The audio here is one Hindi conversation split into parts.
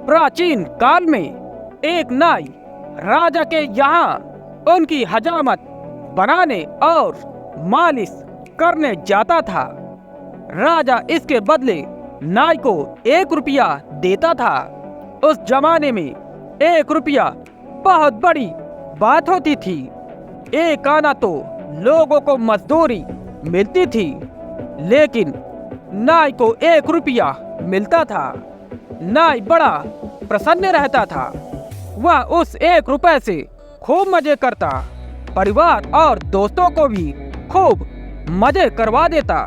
प्राचीन काल में एक नाई राजा के यहाँ उनकी हजामत बनाने और मालिश करने जाता था। राजा इसके बदले नाई को 1 रुपया देता था। उस जमाने में 1 रुपया बहुत बड़ी बात होती थी। एक आना तो लोगों को मजदूरी मिलती थी, लेकिन नाई को 1 रुपया मिलता था। नाई बड़ा प्रसन्न रहता था। वह उस 1 रुपए से खूब मजे करता, परिवार और दोस्तों को भी खूब मजे करवा देता,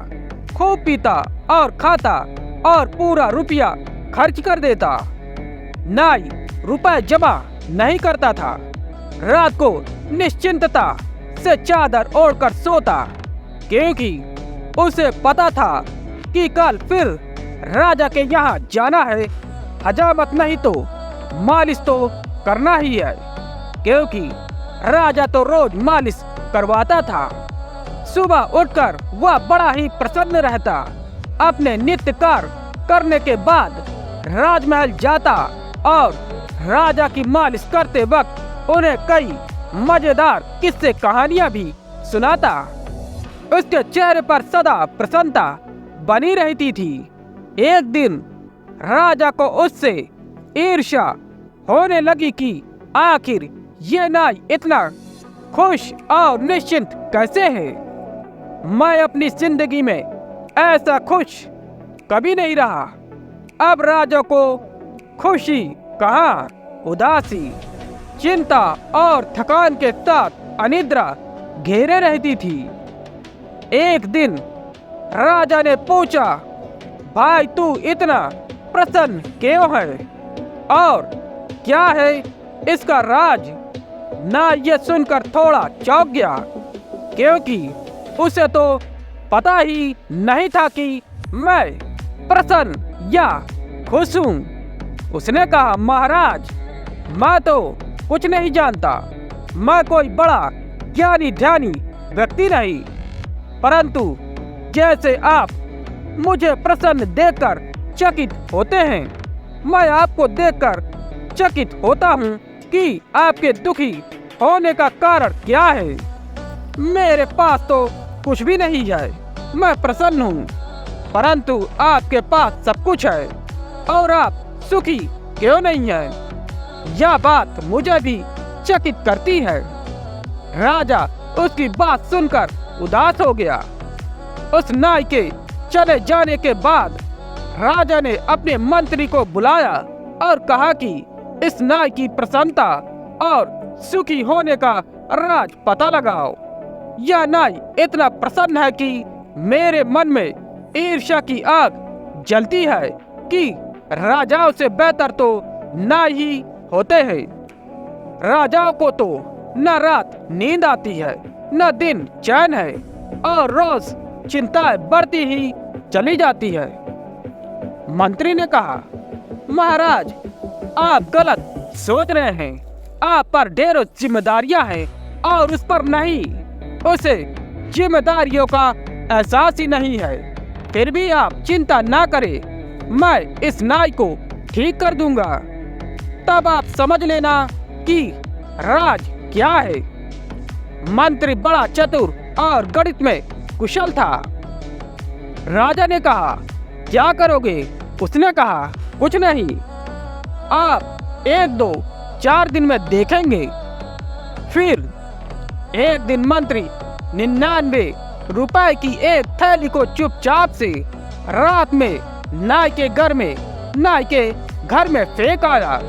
खूब पीता और खाता और पूरा रुपया खर्च कर देता। नाई रुपए जमा नहीं करता था। रात को निश्चिंतता से चादर ओढ़कर सोता, क्योंकि उसे पता था कि कल फिर राजा के यहाँ जाना है। हजामत नहीं तो मालिश तो करना ही है, क्योंकि राजा तो रोज मालिश करवाता था। सुबह उठकर वह बड़ा ही प्रसन्न रहता। अपने नित्य कार्य करने के बाद राजमहल जाता और राजा की मालिश करते वक्त उन्हें कई मजेदार किस्से कहानियां भी सुनाता। उसके चेहरे पर सदा प्रसन्नता बनी रहती थी। एक दिन राजा को उससे ईर्ष्या होने लगी कि आखिर ये नाई इतना खुश और निश्चिंत कैसे है। मैं अपनी जिंदगी में ऐसा खुश कभी नहीं रहा। अब राजा को खुशी कहाँ, उदासी, चिंता और थकान के साथ अनिद्रा घेरे रहती थी। एक दिन राजा ने पूछा, भाई तू इतना प्रसन्न क्यों है और क्या है इसका राज? नाई ये सुनकर थोड़ा चौंक गया, क्योंकि उसे तो पता ही नहीं था कि मैं प्रसन्न या खुश हूँ। उसने कहा, महाराज मैं तो कुछ नहीं जानता। मैं कोई बड़ा ज्ञानी ध्यानी व्यक्ति नहीं, परंतु जैसे आप मुझे प्रसन्न देखकर चकित होते हैं, मैं आपको देखकर चकित होता हूँ कि आपके दुखी होने का कारण क्या है। मेरे पास तो कुछ भी नहीं है, मैं प्रसन्न हूँ, परंतु आपके पास सब कुछ है और आप सुखी क्यों नहीं है? यह बात मुझे भी चकित करती है। राजा उसकी बात सुनकर उदास हो गया। उस नाई के चले जाने के बाद राजा ने अपने मंत्री को बुलाया और कहा कि इस नाई की प्रसन्नता और सुखी होने का राज पता लगाओ। यह नाई इतना प्रसन्न है कि मेरे मन में ईर्ष्या की आग जलती है कि राजाओं से बेहतर तो नाई ही होते हैं। राजाओं को तो न रात नींद आती है, न दिन चैन है और रोज चिंताएं बढ़ती ही चली जाती है। मंत्री ने कहा, महाराज आप गलत सोच रहे हैं। आप पर ढेरों जिम्मेदारियां हैं और उस पर नहीं, उसे जिम्मेदारियों का एहसास ही नहीं है। फिर भी आप चिंता ना करें, मैं इस नाई को ठीक कर दूंगा। तब आप समझ लेना कि राज क्या है। मंत्री बड़ा चतुर और गणित में कुशल था। राजा ने कहा, क्या करोगे? उसने कहा, कुछ नहीं, आप 1, 2, 4 दिन में देखेंगे। फिर एक दिन मंत्री 99 रुपए की एक थैली को चुपचाप से रात में नाई के घर में फेंक आया।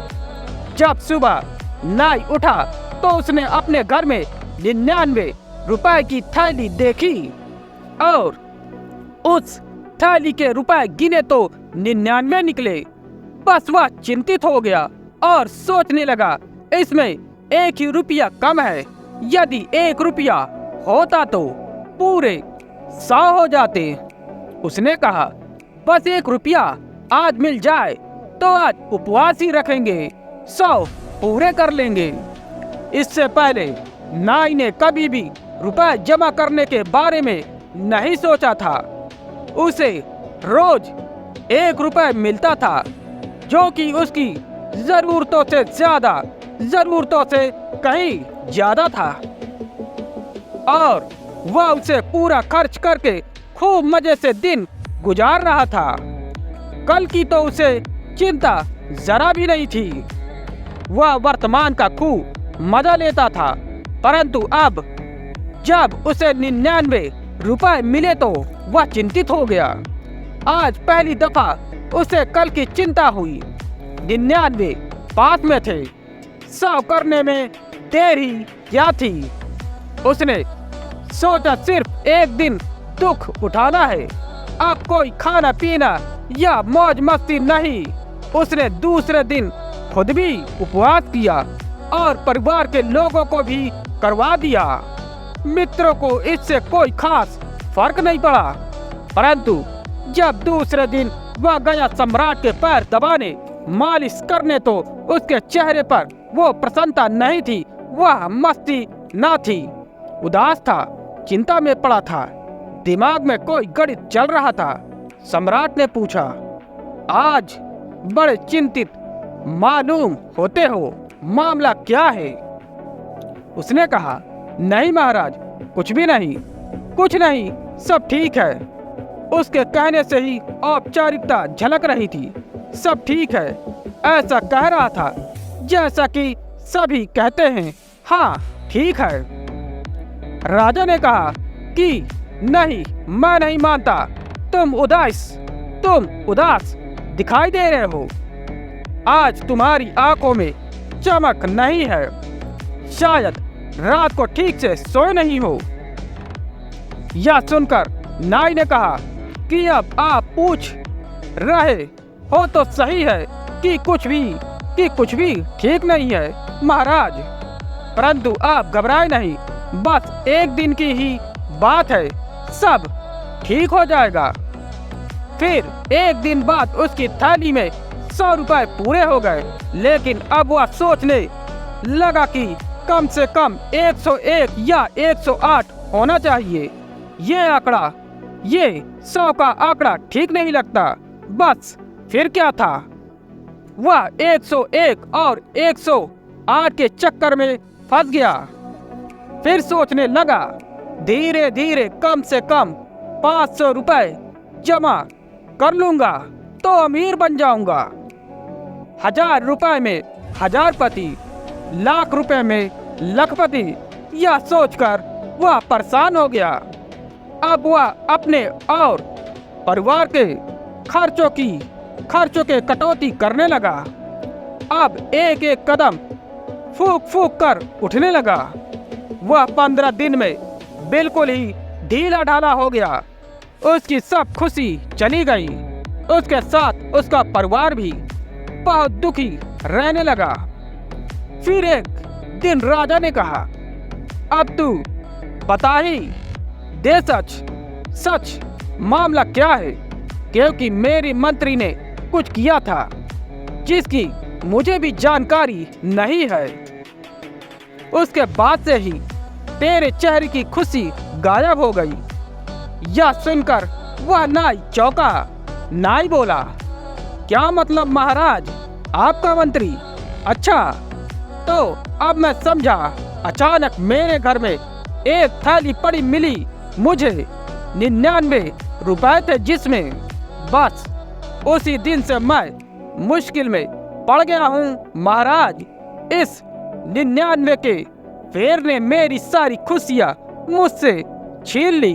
जब सुबह नाई उठा तो उसने अपने घर में 99 रुपए की थैली देखी और उस थैली के रुपए गिने तो 99 निकले। बस वह चिंतित हो गया और सोचने लगा, इसमें 1 ही रुपया कम है। यदि 1 रुपया होता तो पूरे 100 हो जाते। उसने कहा, बस 1 रुपया आज मिल जाए तो आज उपवास ही रखेंगे, 100 पूरे कर लेंगे। इससे पहले नाई ने कभी भी रुपए जमा करने के बारे में नहीं सोचा था। उसे रोज 1 रुपए मिलता था, जो कि उसकी जरूरतों से ज्यादा, जरूरतों से कहीं ज्यादा था और वह उसे पूरा खर्च करके खूब मजे से दिन गुजार रहा था। कल की तो उसे चिंता जरा भी नहीं थी। वह वर्तमान का खूब मजा लेता था, परंतु अब जब उसे 99 रुपए मिले तो वह चिंतित हो गया। आज पहली दफा उसे कल की चिंता हुई। 99 पास में थे, 100 करने में देर ही क्या थी। उसने सोचा सिर्फ एक दिन दुख उठाना है, अब कोई खाना पीना या मौज मस्ती नहीं। उसने दूसरे दिन खुद भी उपवास किया और परिवार के लोगों को भी करवा दिया। मित्रों को इससे कोई खास फर्क नहीं पड़ा, परंतु जब दूसरे दिन वह गया सम्राट के पैर दबाने, मालिश करने, तो उसके चेहरे पर वो प्रसन्नता नहीं थी, वह मस्ती न थी। उदास था, चिंता में पड़ा था, दिमाग में कोई गणित चल रहा था। सम्राट ने पूछा, आज बड़े चिंतित मालूम होते हो, मामला क्या है? उसने कहा, नहीं महाराज, कुछ भी नहीं, कुछ नहीं, सब ठीक है। उसके कहने से ही औपचारिकता झलक रही थी। सब ठीक है, ऐसा कह रहा था जैसा कि सभी कहते हैं, हाँ ठीक है। राजा ने कहा कि नहीं, मैं नहीं मानता, तुम उदास दिखाई दे रहे हो। आज तुम्हारी आंखों में चमक नहीं है, शायद रात को ठीक से सोए नहीं हो। यह सुनकर नाई ने कहा कि अब आप पूछ रहे हो तो सही है कि कुछ भी ठीक नहीं है महाराज, परंतु आप घबराए नहीं, बस एक दिन की ही बात है, सब ठीक हो जाएगा। फिर एक दिन बाद उसकी थैली में 100 रुपए पूरे हो गए, लेकिन अब वह सोचने लगा कि कम से कम 101 या 108 होना चाहिए। ये 100 का आंकड़ा ठीक नहीं लगता। बस फिर क्या था, वह 101 और 108 के चक्कर में फंस गया। फिर सोचने लगा, धीरे धीरे कम से कम 500 रुपए जमा कर लूंगा तो अमीर बन जाऊंगा। 1000 रुपए में हजारपति, लाख रुपए में लखपति। यह सोचकर वह परेशान हो गया। अब वह अपने और परिवार के खर्चों के कटौती करने लगा। अब एक एक कदम फूक फूक कर उठने लगा। वह 15 दिन में बिल्कुल ही ढीला ढाला हो गया। उसकी सब खुशी चली गई, उसके साथ उसका परिवार भी बहुत दुखी रहने लगा। फिर एक दिन राजा ने कहा, अब तू बता ही दे सच मामला क्या है, क्योंकि मेरी मंत्री ने कुछ किया था जिसकी मुझे भी जानकारी नहीं है। उसके बाद से ही तेरे चेहरे की खुशी गायब हो गई। यह सुनकर वह नाई चौंका। नाई बोला, क्या मतलब महाराज, आपका मंत्री? अच्छा, तो अब मैं समझा। अचानक मेरे घर में एक थैली पड़ी मिली मुझे, 99 रुपए थे जिसमें। बस उसी दिन से मैं मुश्किल में पड़ गया हूँ महाराज। इस 99 के फेर ने मेरी सारी खुशियाँ मुझसे छीन ली।